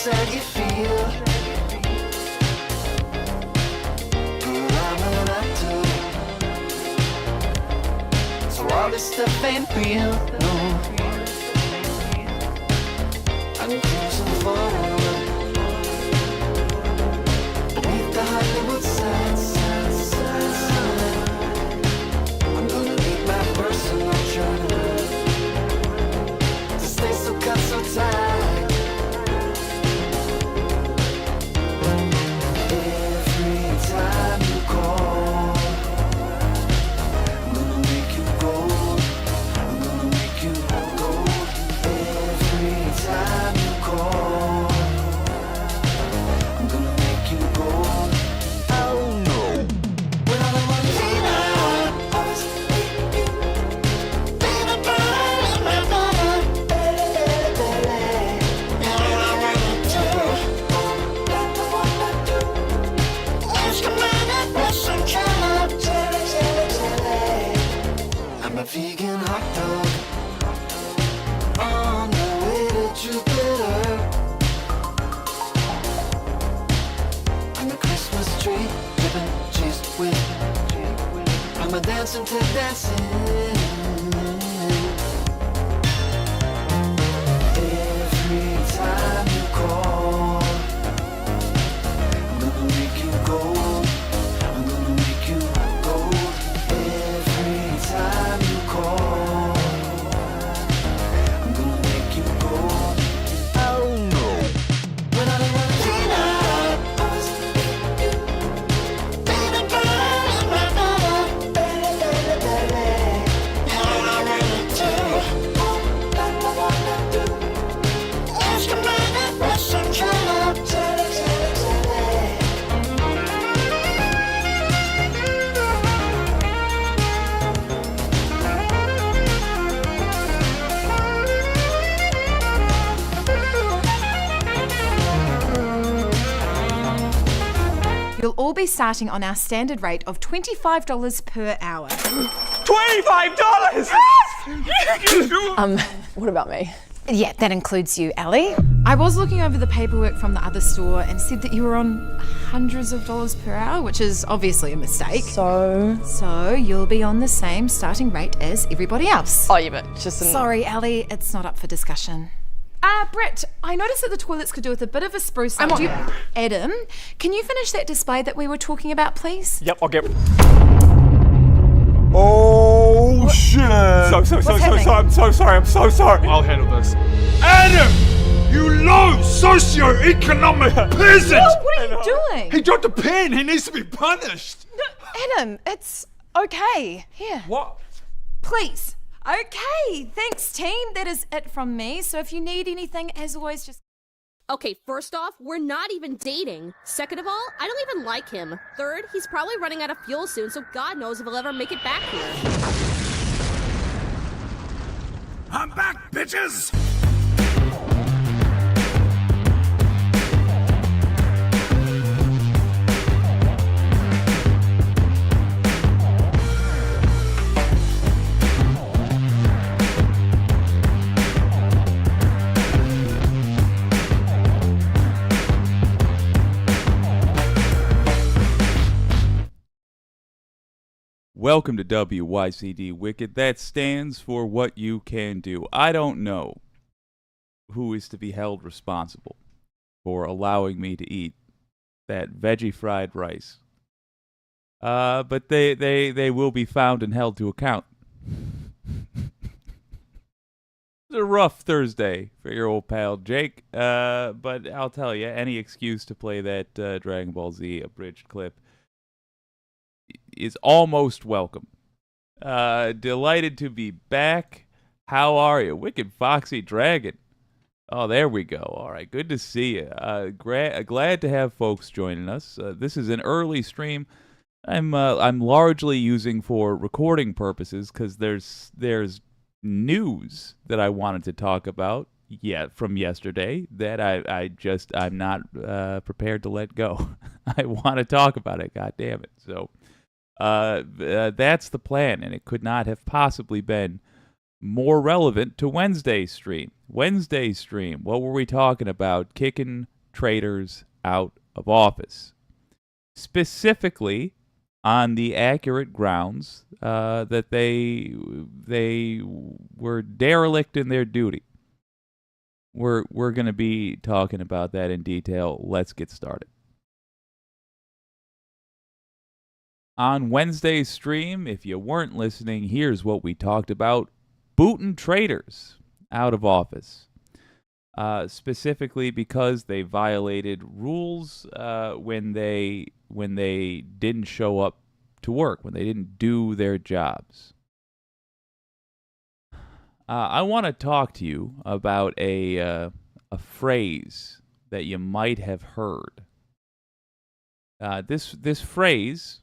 sad you feel, but I'm an actor, so all this stuff ain't real, no. I'm cruising forward beneath the Hollywood signs. I'm gonna need my personal journal to stay so cut so tight. Every time you call, I'm gonna make you gold. I'm gonna make you gold. Every time you call, I'm gonna make you gold. Oh no. When I'm on Tina, always need you. Baby, baby, my baby, baby, baby. Now I wanna do what I wanna do. Ask a man that listen to me. I'm a vegan hot dog on the way to Jupiter. I'm a Christmas tree, ribbon chased with. I'm a dancing to dancing. Every time you call, I'm gonna make you gold. I'm gonna make you gold. Every time you call, I'm gonna make you gold. Oh no. When I'm on Tina, always need you. Baby, baby, my baby, baby, baby. Now I wanna do what I wanna do. Ask a man that listen to me. You'll all be starting on our standard rate of $25 per hour. $25! What about me? Yeah, that includes you, Ali. I was looking over the paperwork from the other store and said that you were on hundreds of dollars per hour, which is obviously a mistake. So you'll be on the same starting rate as everybody else. Oh, yeah, but just Sorry, Ali, it's not up for discussion. Brett, I noticed that the toilets could do with a bit of a spruce up. Adam, can you finish that display that we were talking about, please? Yep, I'll get. Oh shit! I'm so sorry. I'll handle this. Adam! You low socioeconomic peasant! What are you doing? He dropped a pen! He needs to be punished! Adam, it's okay. Here. What? Please. Okay, thanks team. That is it from me. So if you need anything, as always, just... Okay, first off, we're not even dating. Second of all, I don't even like him. Third, he's probably running out of fuel soon, so God knows if he'll ever make it back here. I'm back, bitches! Welcome to WYCD Wicked. That stands for What You Can Do. I don't know who is to be held responsible for allowing me to eat that veggie fried rice. But they will be found and held to account. It's a rough Thursday for your old pal Jake, but I'll tell you, any excuse to play that Dragon Ball Z abridged clip is almost welcome. Delighted to be back. How are you? Wicked Foxy Dragon. Oh, there we go. All right, good to see you. Glad to have folks joining us. This is an early stream. I'm largely using for recording purposes because there's news that I wanted to talk about from yesterday that I'm not prepared to let go. I want to talk about it. God damn it. So that's the plan, and it could not have possibly been more relevant to Wednesday's stream. What were we talking about? Kicking traitors out of office, specifically on the accurate grounds that they were derelict in their duty. We're going to be talking about that in detail. Let's get started. On Wednesday's stream, if you weren't listening, here's what we talked about: booting traitors out of office, specifically because they violated rules when they didn't show up to work, when they didn't do their jobs. I want to talk to you about a phrase that you might have heard. This phrase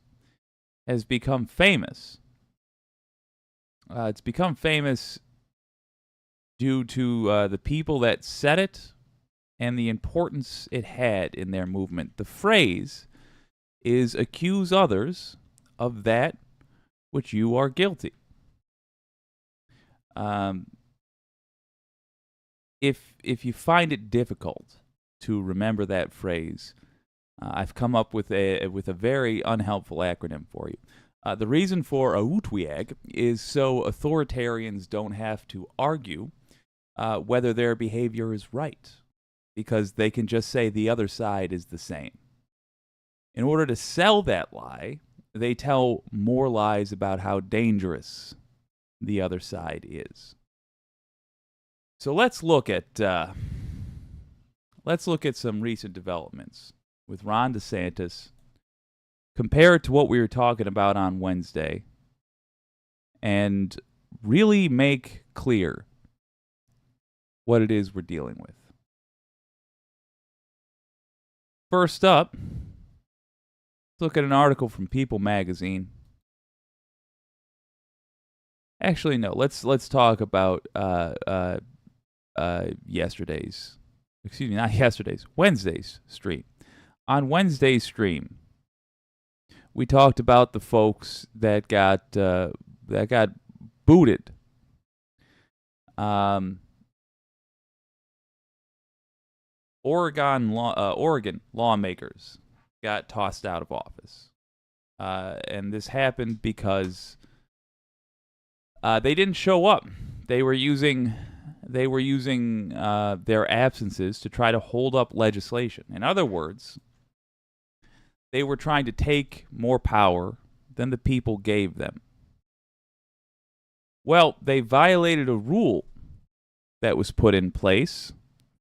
has become famous. It's become famous due to the people that said it and the importance it had in their movement. The phrase is accuse others of that which you are guilty. If you find it difficult to remember that phrase, I've come up with a very unhelpful acronym for you. The reason for UNWIND is so authoritarians don't have to argue whether their behavior is right, because they can just say the other side is the same. In order to sell that lie, they tell more lies about how dangerous the other side is. So let's look at some recent developments with Ron DeSantis, compare it to what we were talking about on Wednesday, and really make clear what it is we're dealing with. First up, let's look at an article from People magazine. Actually, no, let's talk about Wednesday's stream. On Wednesday's stream, we talked about the folks that got booted. Oregon lawmakers got tossed out of office, and this happened because they didn't show up. They were using their absences to try to hold up legislation. In other words, they were trying to take more power than the people gave them. Well, they violated a rule that was put in place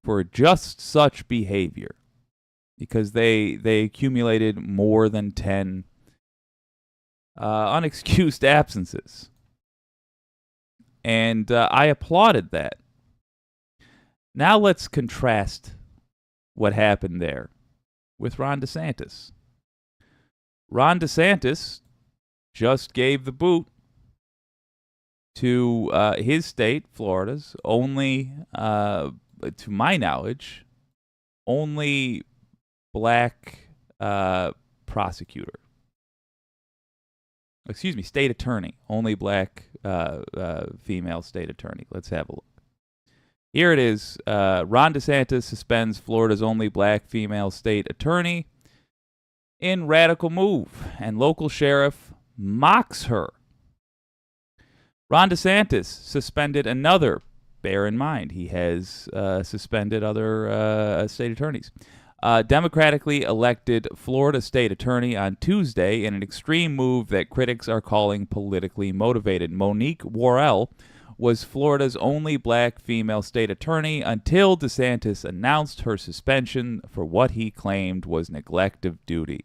for just such behavior, because they accumulated more than 10 unexcused absences. And I applauded that. Now let's contrast what happened there with Ron DeSantis. Ron DeSantis just gave the boot to his state, Florida's only, to my knowledge, only black prosecutor. Excuse me, state attorney. Only black female state attorney. Let's have a look. Here it is. Ron DeSantis suspends Florida's only black female state attorney in radical move, and local sheriff mocks her. Ron DeSantis suspended another. Bear in mind, he has suspended other state attorneys. Democratically elected Florida state attorney on Tuesday in an extreme move that critics are calling politically motivated. Monique Worrell was Florida's only black female state attorney until DeSantis announced her suspension for what he claimed was neglect of duty.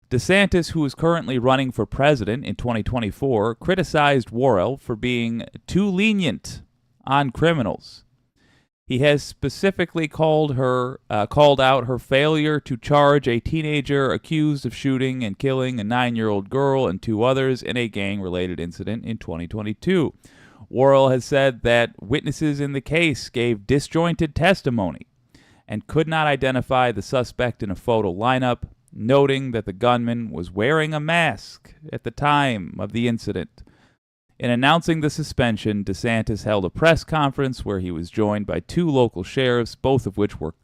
DeSantis, who is currently running for president in 2024, criticized Worrell for being too lenient on criminals. He has specifically called out her failure to charge a teenager accused of shooting and killing a 9-year-old girl and 2 others in a gang-related incident in 2022. Worrell has said that witnesses in the case gave disjointed testimony and could not identify the suspect in a photo lineup, noting that the gunman was wearing a mask at the time of the incident. In announcing the suspension, DeSantis held a press conference where he was joined by 2 local sheriffs, both of which were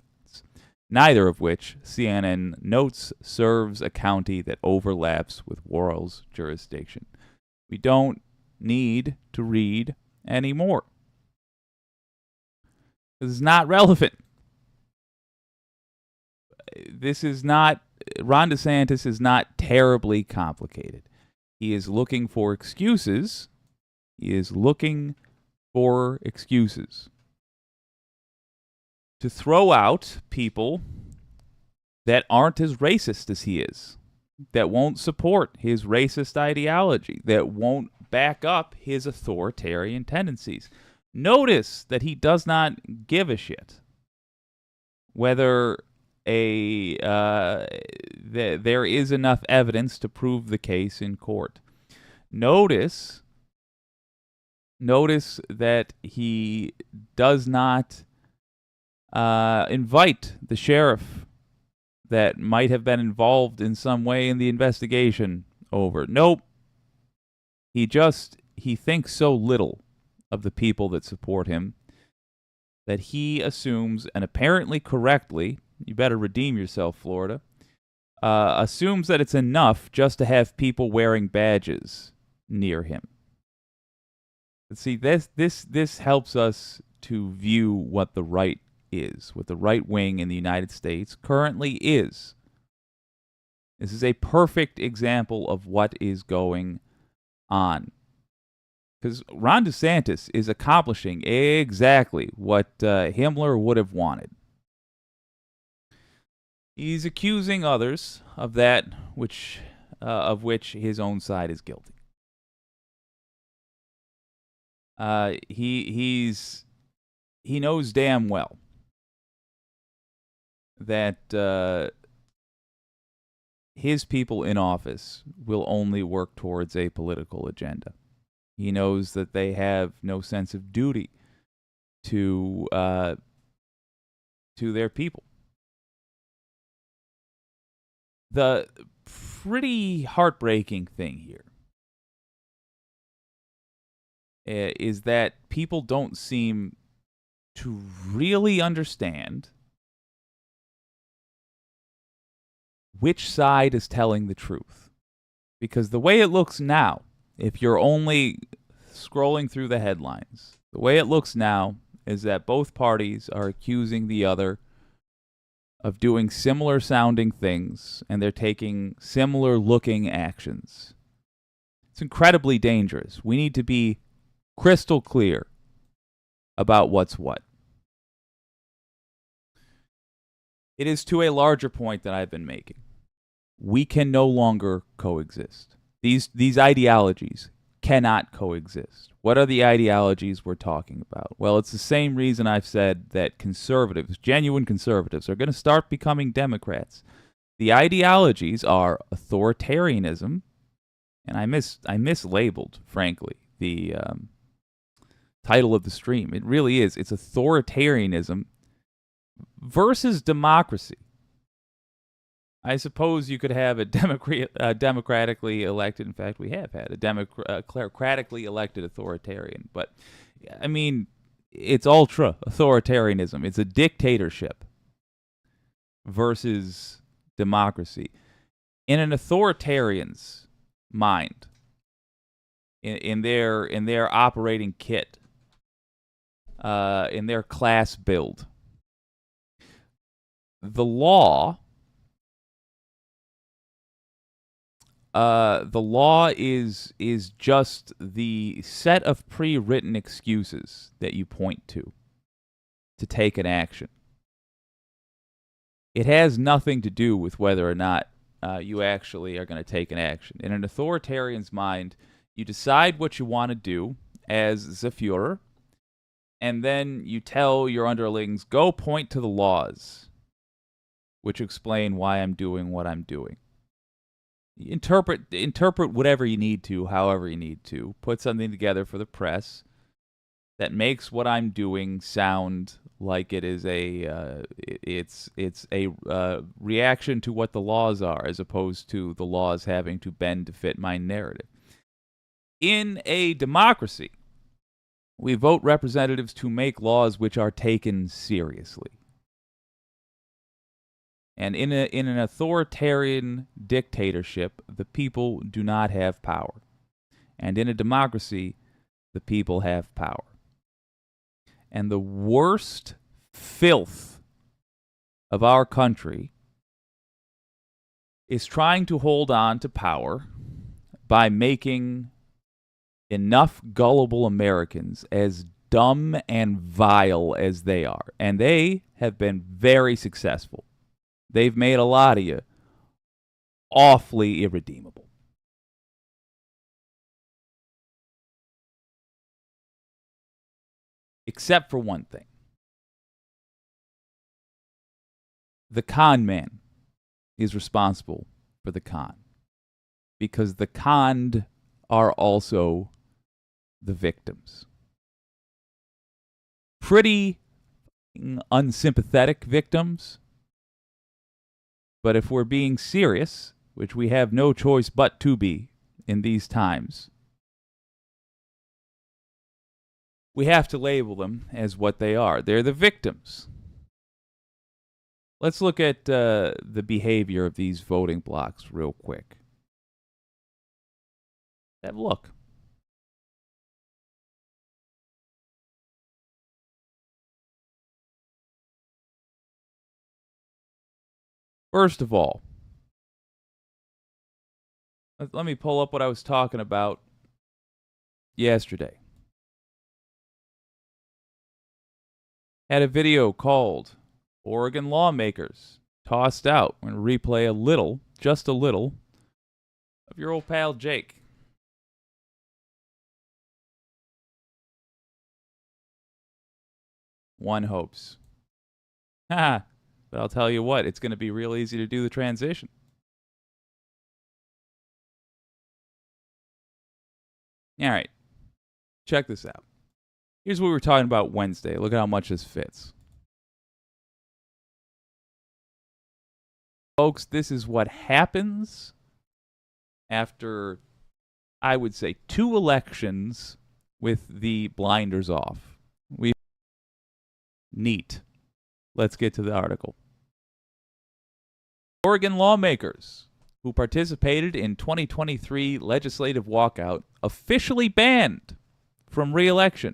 neither of which, CNN notes, serves a county that overlaps with Worrell's jurisdiction. We don't need to read anymore. This is not relevant. This is not, Ron DeSantis is not terribly complicated. He is looking for excuses. He is looking for excuses to throw out people that aren't as racist as he is, that won't support his racist ideology, that won't back up his authoritarian tendencies. Notice that he does not give a shit whether there is enough evidence to prove the case in court. Notice that he does not invite the sheriff that might have been involved in some way in the investigation over. Nope. He thinks so little of the people that support him that he assumes, and apparently correctly, you better redeem yourself, Florida, assumes that it's enough just to have people wearing badges near him. See, this helps us to view what the right is, what the right wing in the United States currently is. This is a perfect example of what is going on. Because Ron DeSantis is accomplishing exactly what Himmler would have wanted. He's accusing others of that of which his own side is guilty. He knows damn well that his people in office will only work towards a political agenda. He knows that they have no sense of duty to their people. The pretty heartbreaking thing here is that people don't seem to really understand which side is telling the truth. Because the way it looks now, if you're only scrolling through the headlines, the way it looks now is that both parties are accusing the other of doing similar sounding things, and they're taking similar looking actions. It's incredibly dangerous. We need to be crystal clear about what's what. It is to a larger point that I've been making. We can no longer coexist. These ideologies cannot coexist. What are the ideologies we're talking about? Well, it's the same reason I've said that conservatives, genuine conservatives, are going to start becoming Democrats. The ideologies are authoritarianism, and I mislabeled, frankly, the title of the stream. It really is. It's authoritarianism versus democracy. I suppose you could have a democratically elected, in fact, we have had a democratically elected authoritarian, but, I mean, it's ultra-authoritarianism. It's a dictatorship versus democracy. In an authoritarian's mind, in their operating kit, in their class build, the law is just the set of pre-written excuses that you point to take an action. It has nothing to do with whether or not you actually are going to take an action. In an authoritarian's mind, you decide what you want to do as the Führer, and then you tell your underlings, go point to the laws, which explain why I'm doing what I'm doing. Interpret whatever you need to, however you need to. Put something together for the press that makes what I'm doing sound like it is it's a reaction to what the laws are, as opposed to the laws having to bend to fit my narrative. In a democracy, we vote representatives to make laws which are taken seriously. And in an authoritarian dictatorship, the people do not have power. And in a democracy, the people have power. And the worst filth of our country is trying to hold on to power by making enough gullible Americans as dumb and vile as they are. And they have been very successful. They've made a lot of you awfully irredeemable. Except for one thing. The con man is responsible for the con. Because the conned are also the victims. Pretty unsympathetic victims. But if we're being serious, which we have no choice but to be in these times, we have to label them as what they are. They're the victims. Let's look at the behavior of these voting blocks real quick. Have a look. First of all, let me pull up what I was talking about yesterday. Had a video called Oregon Lawmakers Tossed Out. I'm going to replay a little, just a little, of your old pal Jake. One hopes. Haha. But I'll tell you what, it's going to be real easy to do the transition. All right. Check this out. Here's what we were talking about Wednesday. Look at how much this fits. Folks, this is what happens after, I would say, 2 elections with the blinders off. Neat. Let's get to the article. Oregon lawmakers who participated in 2023 legislative walkout officially banned from re-election.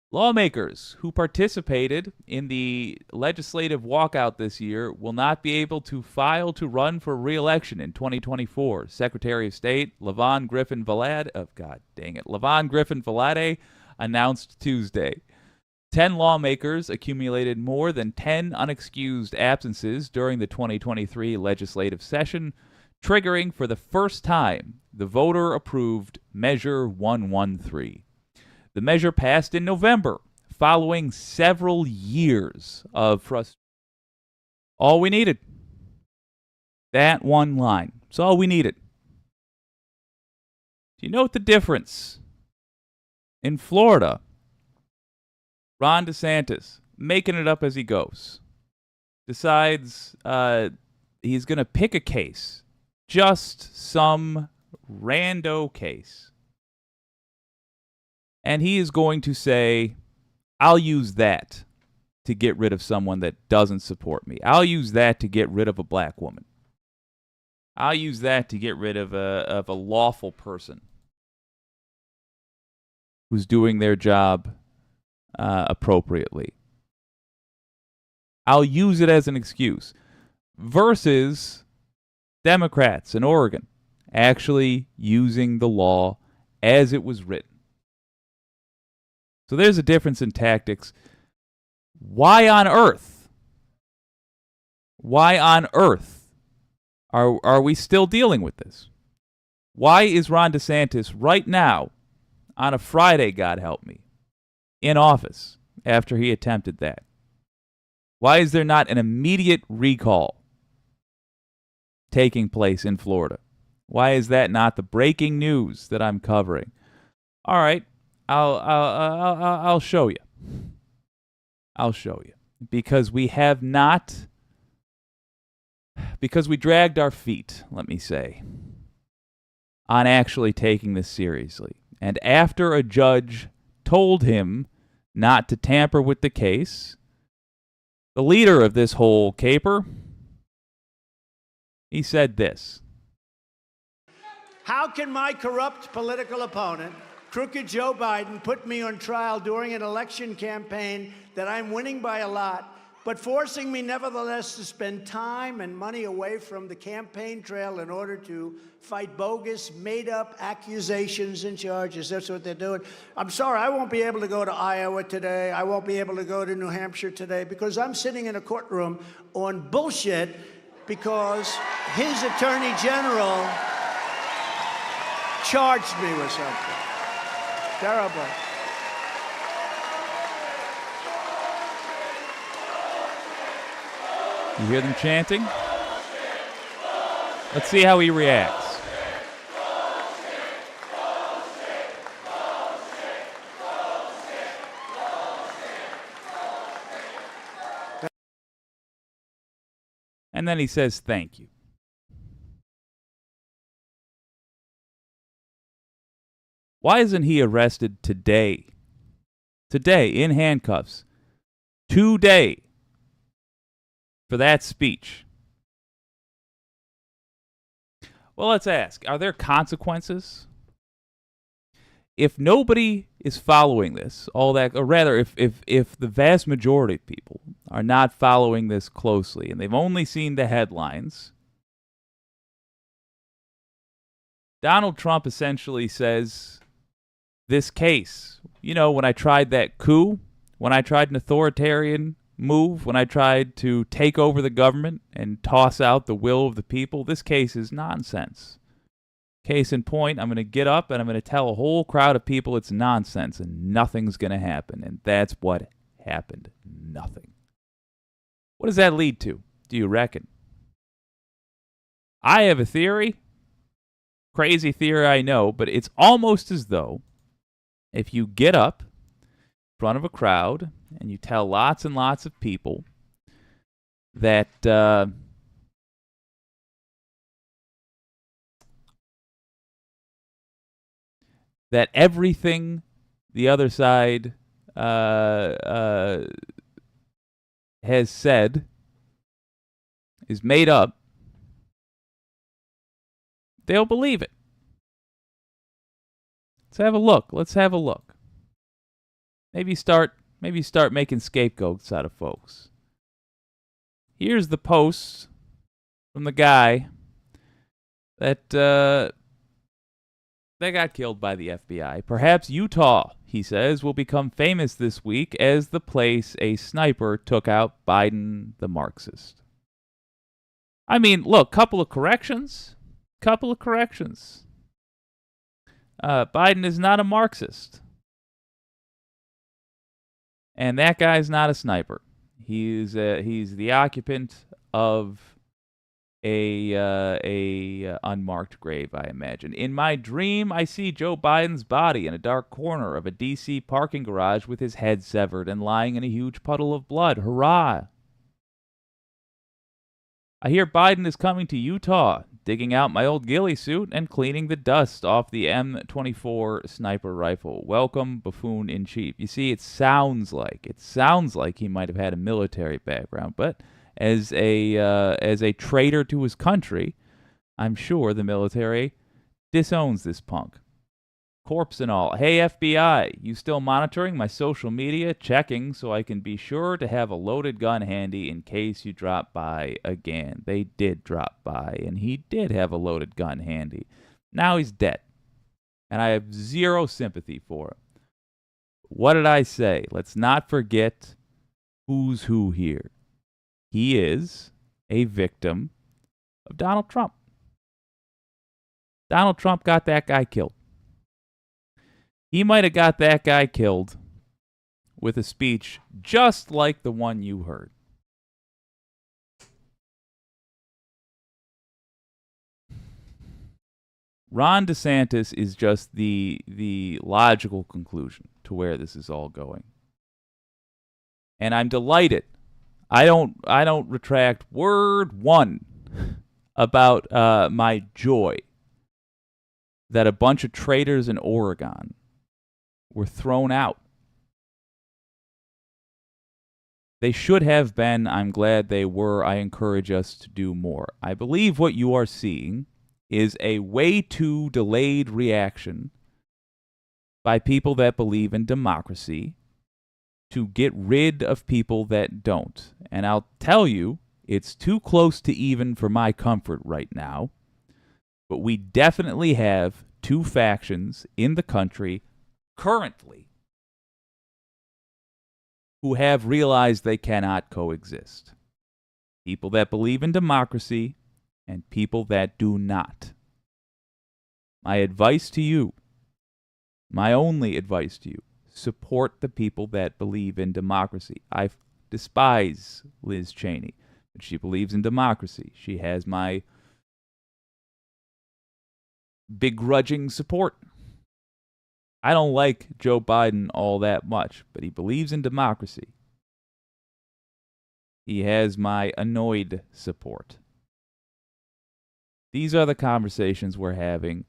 Lawmakers who participated in the legislative walkout this year will not be able to file to run for re-election in 2024. Secretary of State LaVon Griffin Vlad announced Tuesday. 10 lawmakers accumulated more than 10 unexcused absences during the 2023 legislative session, triggering for the first time the voter-approved Measure 113. The measure passed in November, following several years of frustration. All we needed. That one line. It's all we needed. Do you note the difference? In Florida, Ron DeSantis, making it up as he goes, decides he's going to pick a case, just some rando case. And he is going to say, I'll use that to get rid of someone that doesn't support me. I'll use that to get rid of a black woman. I'll use that to get rid of a lawful person who's doing their job appropriately. I'll use it as an excuse. Versus Democrats in Oregon actually using the law as it was written. So there's a difference in tactics. Why on earth? Why on earth are we still dealing with this? Why is Ron DeSantis right now, on a Friday, God help me, in office after he attempted that? Why is there not an immediate recall taking place in Florida? Why is that not the breaking news that I'm covering? All right, I'll show you. I'll show you. Because we have not, because we dragged our feet, let me say, on actually taking this seriously. And after a judge told him not to tamper with the case, The leader of this whole caper, he said this. How can my corrupt political opponent, crooked Joe Biden, put me on trial during an election campaign that I'm winning by a lot, but forcing me nevertheless to spend time and money away from the campaign trail in order to fight bogus, made-up accusations and charges? That's what they're doing. I'm sorry, I won't be able to go to Iowa today. I won't be able to go to New Hampshire today because I'm sitting in a courtroom on bullshit because his attorney general charged me with something. Terrible. You hear them chanting? Let's see how he reacts. And then he says, thank you. Why isn't he arrested today? Today, in handcuffs. Today. For that speech? Well, let's ask, are there consequences? If nobody is following this, all that, or rather, if the vast majority of people are not following this closely and they've only seen the headlines, Donald Trump essentially says, this case, you know, when I tried that coup, when I tried an authoritarian move, when I tried to take over the government and toss out the will of the people, this case is nonsense. Case in point, I'm going to get up and I'm going to tell a whole crowd of people it's nonsense and nothing's going to happen. And that's what happened. Nothing. What does that lead to, do you reckon? I have a theory. Crazy theory, I know, but it's almost as though if you get up in front of a crowd and you tell lots and lots of people that that everything the other side has said is made up, they'll believe it. Let's have a look. Let's have a look. Maybe start making scapegoats out of folks. Here's the post from the guy that got killed by the FBI. Perhaps Utah, he says, will become famous this week as the place a sniper took out Biden, the Marxist. I mean, look, couple of corrections. Biden is not a Marxist. And that guy's not a sniper. He's the occupant of a unmarked grave, I imagine. In my dream, I see Joe Biden's body in a dark corner of a D.C. parking garage with his head severed and lying in a huge puddle of blood. Hurrah! I hear Biden is coming to Utah, digging out my old ghillie suit and cleaning the dust off the M24 sniper rifle. Welcome, buffoon-in-chief. You see, it sounds like he might have had a military background, but as a traitor to his country, I'm sure the military disowns this punk. Corpse and all. Hey, FBI, you still monitoring my social media? Checking so I can be sure to have a loaded gun handy in case you drop by again. They did drop by, and he did have a loaded gun handy. Now he's dead, and I have zero sympathy for him. What did I say? Let's not forget who's who here. He is a victim of Donald Trump. Donald Trump got that guy killed. He might have got that guy killed with a speech just like the one you heard. Ron DeSantis is just the logical conclusion to where this is all going. And I'm delighted. I don't retract word one about my joy that a bunch of traitors in Oregon were thrown out. They should have been. I'm glad they were. I encourage us to do more. I believe what you are seeing is a way too delayed reaction by people that believe in democracy to get rid of people that don't. And I'll tell you, it's too close to even for my comfort right now. But we definitely have two factions in the country currently who have realized they cannot coexist. People that believe in democracy and people that do not. My advice to you, my only advice to you, support the people that believe in democracy. I despise Liz Cheney, but she believes in democracy. She has my begrudging support. I don't like Joe Biden all that much, but he believes in democracy. He has my annoyed support. These are the conversations we're having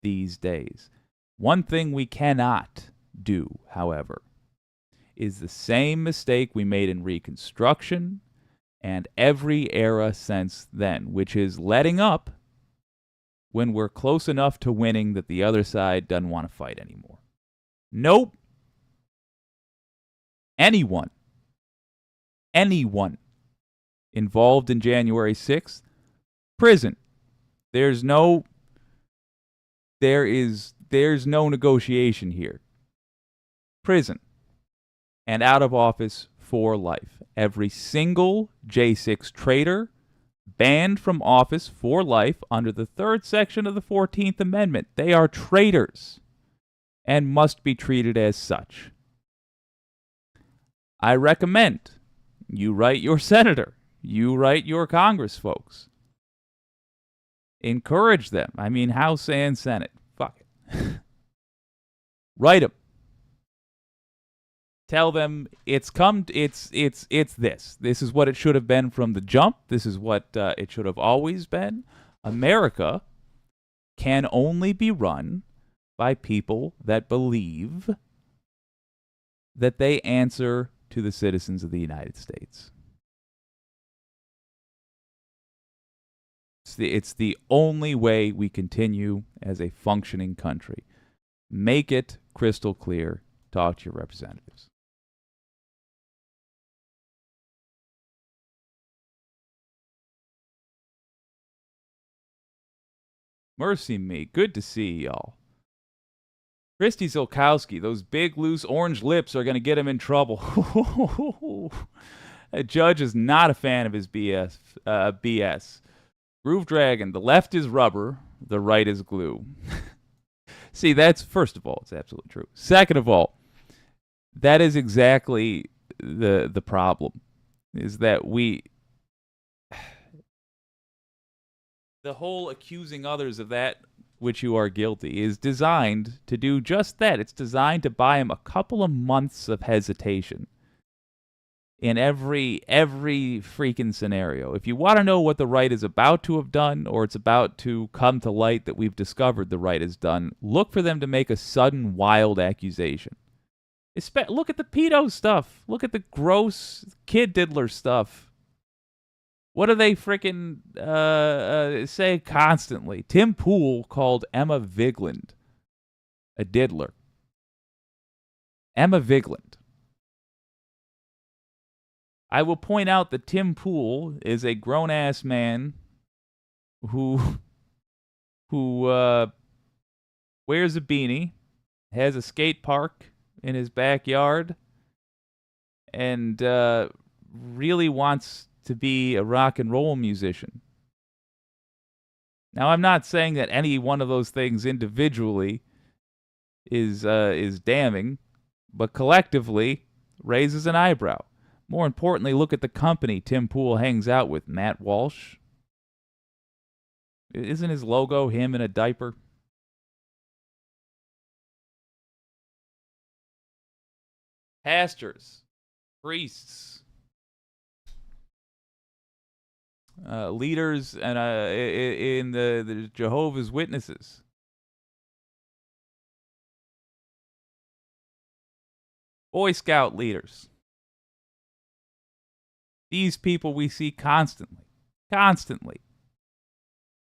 these days. One thing we cannot do, however, is the same mistake we made in Reconstruction and every era since then, which is letting up when we're close enough to winning that the other side doesn't want to fight anymore. Nope. Anyone involved in January 6th, prison. There's no negotiation here. Prison. And out of office for life. Every single J6 traitor banned from office for life under the 3rd section of the 14th Amendment. They are traitors and must be treated as such. I recommend you write your senator, you write your Congress folks. Encourage them. I mean, House and Senate. Fuck it. Write them. Tell them it's this. This is what it should have been from the jump. This is what it should have always been. America can only be run by people that believe that they answer to the citizens of the United States. It's the only way we continue as a functioning country. Make it crystal clear. Talk to your representatives. Mercy me. Good to see y'all. Christy Zolkowski, those big, loose orange lips are going to get him in trouble. A judge is not a fan of his BS. Groove Dragon, the left is rubber, the right is glue. See, that's, first of all, it's absolutely true. Second of all, that is exactly the problem, is that the whole accusing others of that which you are guilty is designed to do just that. It's designed to buy him a couple of months of hesitation in every freaking scenario. If you want to know what the right is about to have done, or it's about to come to light that we've discovered the right has done, look for them to make a sudden wild accusation. Look at the pedo stuff. Look at the gross kid diddler stuff. What do they freaking say constantly? Tim Pool called Emma Vigeland a diddler. Emma Vigeland. I will point out that Tim Pool is a grown-ass man who wears a beanie, has a skate park in his backyard, and really wants to be a rock and roll musician. Now, I'm not saying that any one of those things individually is damning, but collectively raises an eyebrow. More importantly, look at the company Tim Pool hangs out with. Matt Walsh. Isn't his logo him in a diaper? Pastors, priests, leaders and in the Jehovah's Witnesses. Boy Scout leaders. These people we see constantly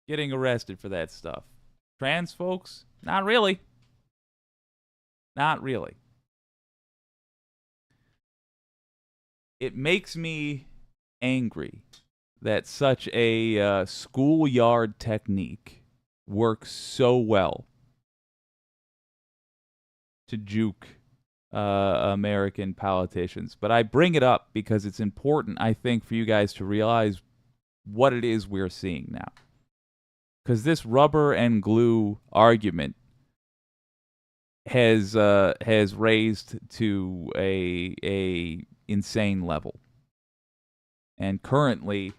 getting arrested for that stuff. Trans folks, not really. Not really. It makes me angry that such a schoolyard technique works so well to juke American politicians. But I bring it up because it's important, I think, for you guys to realize what it is we're seeing now. Because this rubber and glue argument has raised to a insane level. And currently,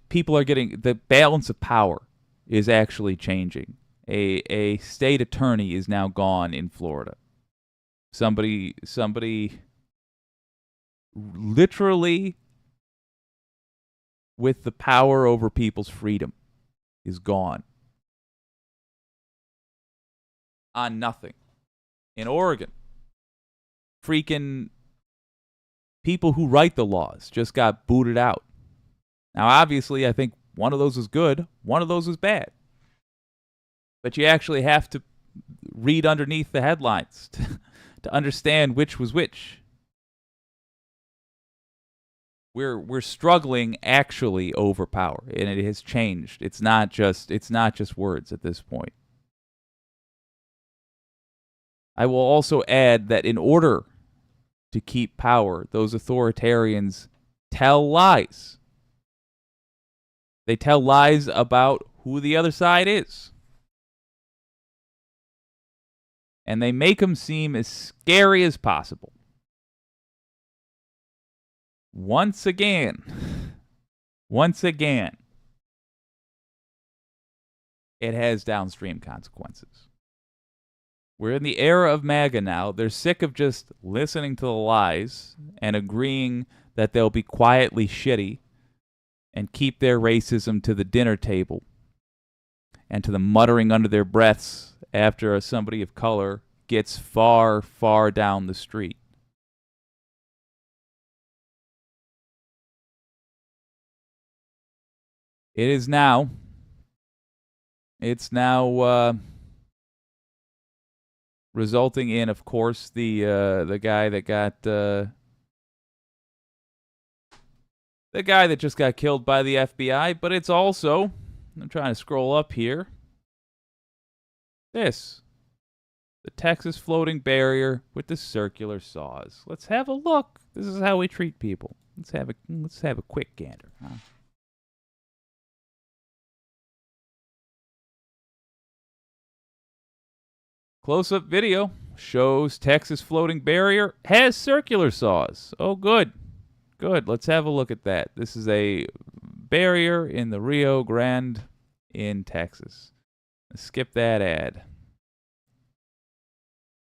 people are getting, the balance of power is actually changing. A state attorney is now gone in Florida. Somebody literally with the power over people's freedom is gone. On nothing. In Oregon, freaking people who write the laws just got booted out. Now, obviously, I think one of those was good, one of those was bad. But you actually have to read underneath the headlines to understand which was which. We're struggling actually over power, and it has changed. It's not just words at this point. I will also add that in order to keep power, those authoritarians tell lies. They tell lies about who the other side is. And they make them seem as scary as possible. Once again, it has downstream consequences. We're in the era of MAGA now. They're sick of just listening to the lies and agreeing that they'll be quietly shitty and keep their racism to the dinner table and to the muttering under their breaths after somebody of color gets far, far down the street. It's now resulting in, of course, the guy that got the guy that just got killed by the FBI, but it's also, I'm trying to scroll up here, the Texas floating barrier with the circular saws. Let's have a look. This is how we treat people. Let's have a quick gander, huh? Close-up video shows Texas floating barrier has circular saws. Oh, good. Good. Let's have a look at that. This is a barrier in the Rio Grande in Texas. Let's skip that ad.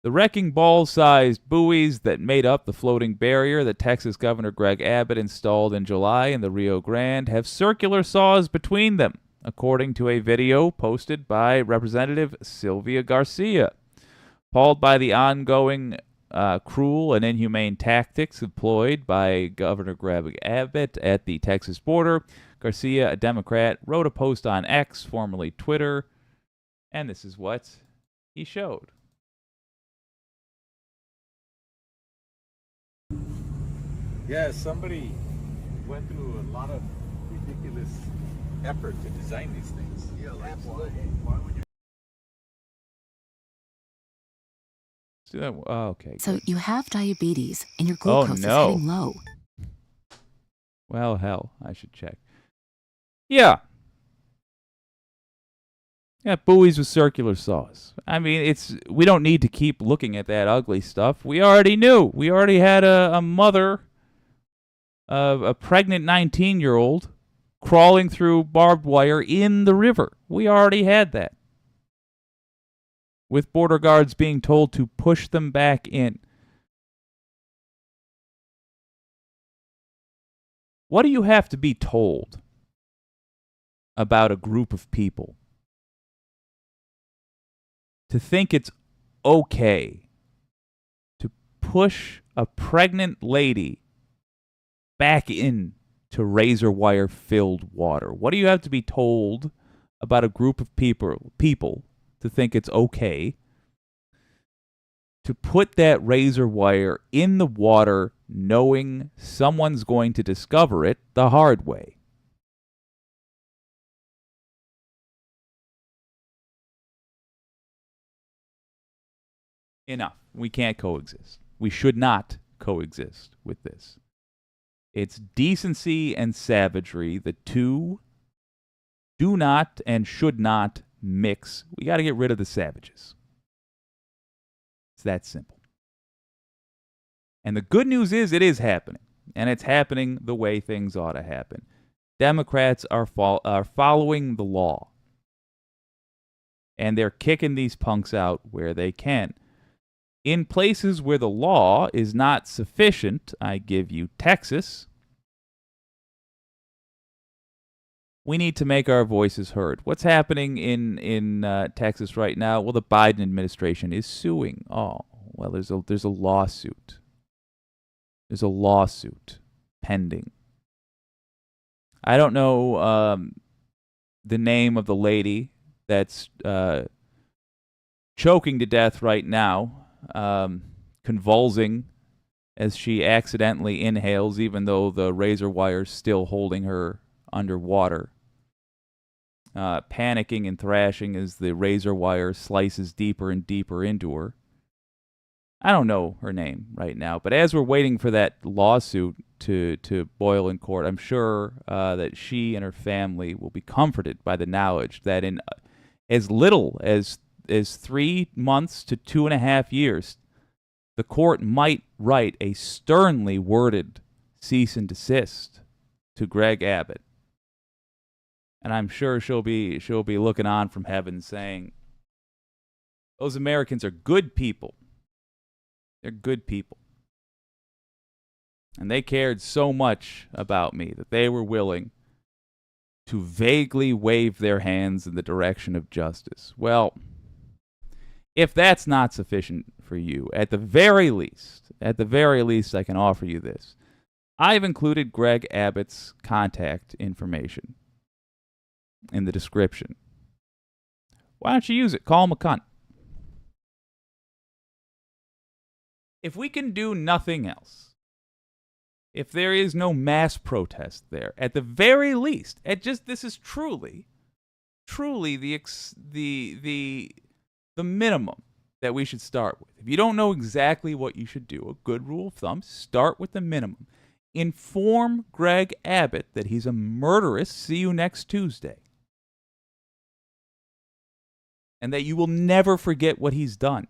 The wrecking ball-sized buoys that made up the floating barrier that Texas Governor Greg Abbott installed in July in the Rio Grande have circular saws between them, according to a video posted by Representative Sylvia Garcia. Appalled by the ongoing cruel and inhumane tactics employed by Governor Greg Abbott at the Texas border, Garcia, a Democrat, wrote a post on X, formerly Twitter, and this is what he showed. Yeah, somebody went through a lot of ridiculous effort to design these things. Yeah, absolutely. Why would you? Okay. So you have diabetes and your glucose is getting low. Well, hell, I should check. Yeah. Yeah, buoys with circular saws. I mean, we don't need to keep looking at that ugly stuff. We already knew. We already had a mother of a pregnant 19-year-old crawling through barbed wire in the river. We already had that. With border guards being told to push them back in. What do you have to be told about a group of people to think it's okay to push a pregnant lady back in to razor wire filled water? What do you have to be told about a group of people to think it's okay to put that razor wire in the water knowing someone's going to discover it the hard way? Enough. We can't coexist. We should not coexist with this. It's decency and savagery. The two do not and should not mix. We got to get rid of the savages. It's that simple. And the good news is it is happening. And it's happening the way things ought to happen. Democrats are following the law. And they're kicking these punks out where they can. In places where the law is not sufficient, I give you Texas, we need to make our voices heard. What's happening in Texas right now? Well, the Biden administration is suing. Oh, well, there's a lawsuit. There's a lawsuit pending. I don't know the name of the lady that's choking to death right now, convulsing as she accidentally inhales, even though the razor wire's still holding her underwater. Panicking and thrashing as the razor wire slices deeper and deeper into her. I don't know her name right now, but as we're waiting for that lawsuit to boil in court, I'm sure that she and her family will be comforted by the knowledge that in as little as 3 months to 2.5 years, the court might write a sternly worded cease and desist to Greg Abbott. And I'm sure she'll be looking on from heaven saying, those Americans are good people. They're good people. And they cared so much about me that they were willing to vaguely wave their hands in the direction of justice. Well, if that's not sufficient for you, at the very least, I can offer you this. I've included Greg Abbott's contact information in the description. Why don't you use it? Call him a cunt. If we can do nothing else, if there is no mass protest there, at the very least, this is truly the minimum that we should start with. If you don't know exactly what you should do, a good rule of thumb, start with the minimum. Inform Greg Abbott that he's a murderess. See you next Tuesday. And that you will never forget what he's done.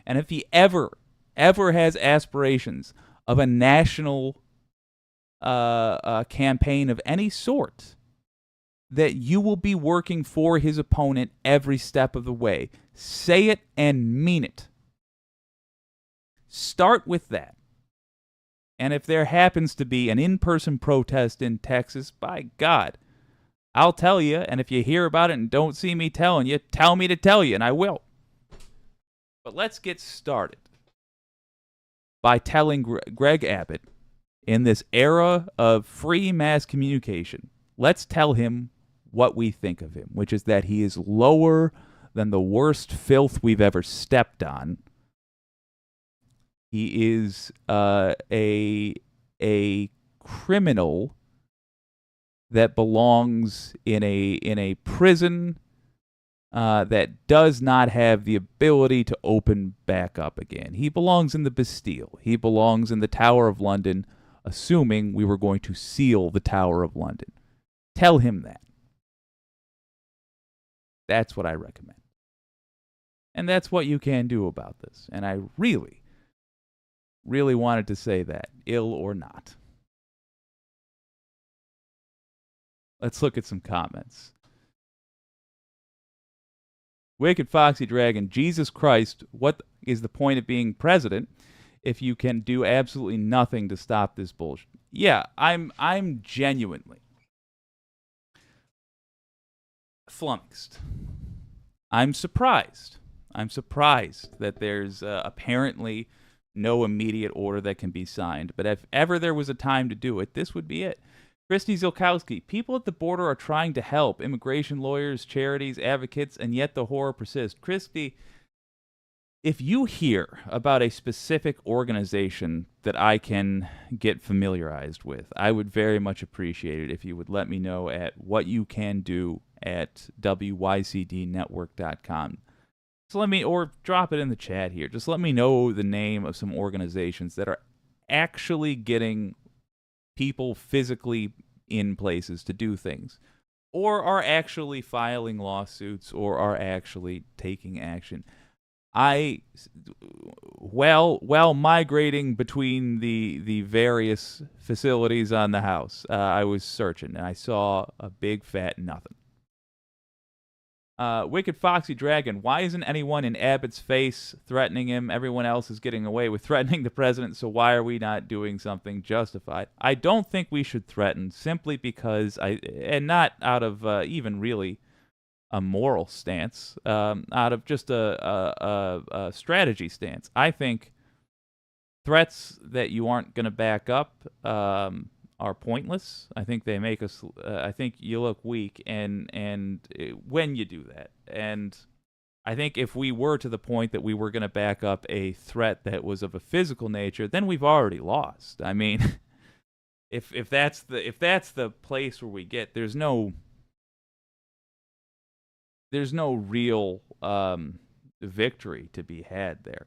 And if he ever has aspirations of a national campaign of any sort, that you will be working for his opponent every step of the way. Say it and mean it. Start with that. And if there happens to be an in-person protest in Texas, by God, I'll tell you. And if you hear about it and don't see me telling you, tell me to tell you, and I will. But let's get started by telling Greg Abbott, in this era of free mass communication, let's tell him what we think of him, which is that he is lower than the worst filth we've ever stepped on. He is a criminal that belongs in a prison that does not have the ability to open back up again. He belongs in the Bastille. He belongs in the Tower of London, assuming we were going to seal the Tower of London. Tell him that. That's what I recommend. And that's what you can do about this. And I really, really wanted to say that, ill or not. Let's look at some comments. Wicked Foxy Dragon, Jesus Christ, what is the point of being president if you can do absolutely nothing to stop this bullshit? Yeah, I'm genuinely flummoxed. I'm surprised that there's apparently no immediate order that can be signed. But if ever there was a time to do it, this would be it. Christy Zilkowski, people at the border are trying to help. Immigration lawyers, charities, advocates, and yet the horror persists. Christy, if you hear about a specific organization that I can get familiarized with, I would very much appreciate it if you would let me know at what you can do at WYCDnetwork.com. So let me, or drop it in the chat here. Just let me know the name of some organizations that are actually getting people physically in places to do things, or are actually filing lawsuits, or are actually taking action. While migrating between the various facilities on the house, I was searching, and I saw a big fat nothing. Wicked Foxy Dragon, why isn't anyone in Abbott's face threatening him? Everyone else is getting away with threatening the president, so why are we not doing something justified? I don't think we should threaten, simply because and not out of even really a moral stance, out of just a strategy stance. I think threats that you aren't going to back up are pointless. I think they make us. I think you look weak, and when you do that, and I think if we were to the point that we were going to back up a threat that was of a physical nature, then we've already lost. I mean, if that's the place where we get, there's no real victory to be had there.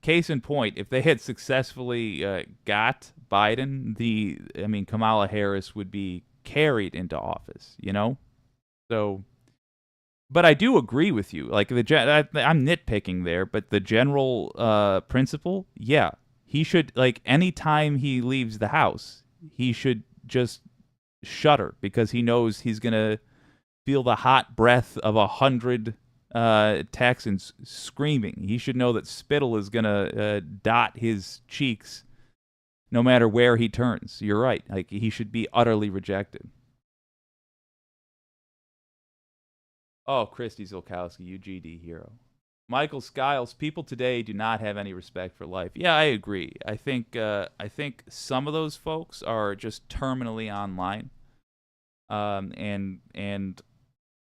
Case in point, if they had successfully got Biden, Kamala Harris would be carried into office, you know? So, but I do agree with you. Like, I'm nitpicking there, but the general principle, yeah. He should, like, anytime he leaves the house, he should just shudder, because he knows he's going to feel the hot breath of 100 Texans screaming. He should know that spittle is going to dot his cheeks no matter where he turns. You're right. Like, he should be utterly rejected. Oh, Christy Zilkowski, you GD hero. Michael Skiles, people today do not have any respect for life. Yeah, I agree. I think some of those folks are just terminally online. And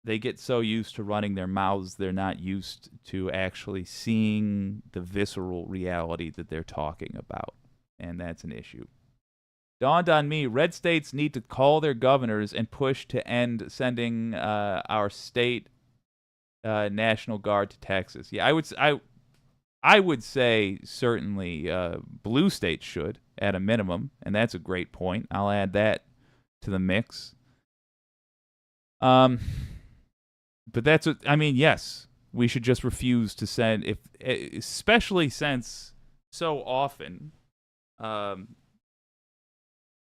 they get so used to running their mouths, they're not used to actually seeing the visceral reality that they're talking about. And that's an issue. Dawned on me, red states need to call their governors and push to end sending our state National Guard to Texas. Yeah, I would say certainly blue states should, at a minimum, and that's a great point. I'll add that to the mix. But that's what, yes, we should just refuse to send, especially since so often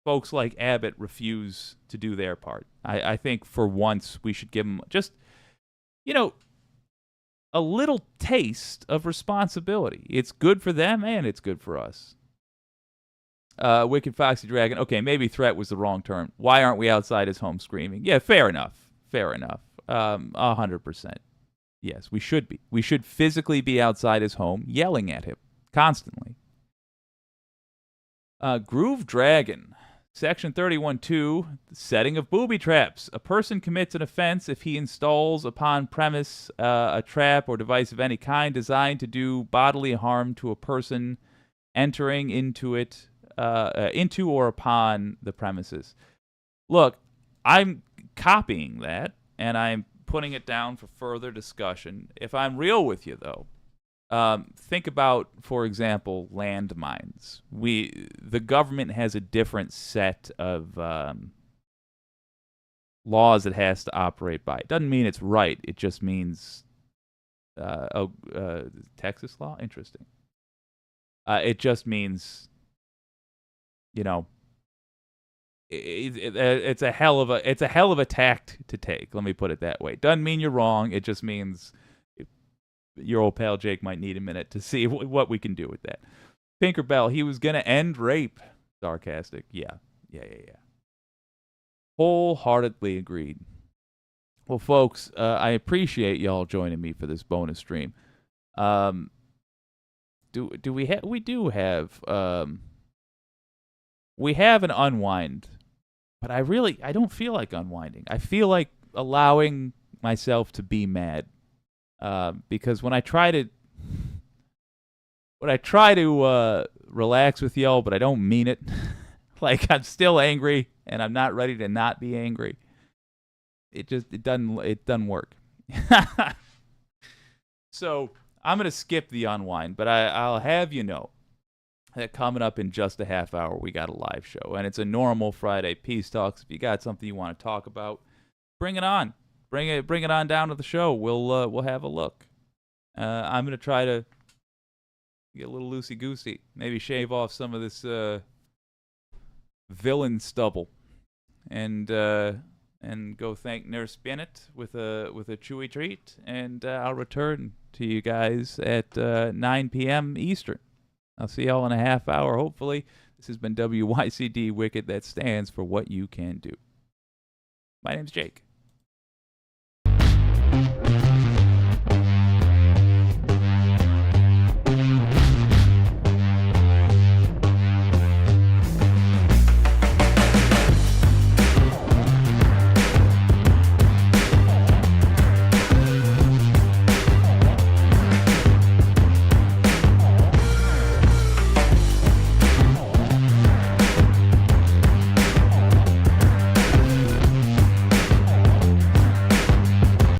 folks like Abbott refuse to do their part. I think for once we should give them just, a little taste of responsibility. It's good for them and it's good for us. Wicked Foxy Dragon, okay, maybe threat was the wrong term. Why aren't we outside his home screaming? Yeah, fair enough. 100%. Yes, we should be. We should physically be outside his home yelling at him constantly. Groove Dragon, Section 31.2, setting of booby traps. A person commits an offense if he installs upon premise a trap or device of any kind designed to do bodily harm to a person entering into or upon the premises. Look, I'm copying that, and I'm putting it down for further discussion. If I'm real with you, though, think about, for example, landmines. The government has a different set of laws it has to operate by. It doesn't mean it's right. It just means Texas law? Interesting. It just means, it's a hell of a tact to take. Let me put it that way. Doesn't mean you're wrong. It just means your old pal Jake might need a minute to see what we can do with that. Pinkerbell, he was gonna end rape. Sarcastic. Yeah. Wholeheartedly agreed. Well, folks, I appreciate y'all joining me for this bonus stream. do we have? We do have. We have an unwind, but I don't feel like unwinding. I feel like allowing myself to be mad, because when I try to relax with y'all, but I don't mean it. Like, I'm still angry, and I'm not ready to not be angry. It doesn't work. So I'm gonna skip the unwind, but I'll have you know that coming up in just a half hour, we got a live show, and it's a normal Friday Peace Talks. If you got something you want to talk about, bring it on. Bring it on down to the show. We'll have a look. I'm gonna try to get a little loosey goosey. Maybe shave off some of this villain stubble, and go thank Nurse Bennett with a chewy treat, and I'll return to you guys at 9 p.m. Eastern. I'll see y'all in a half hour, hopefully. This has been WYCD Wicked, that stands for What You Can Do. My name's Jake.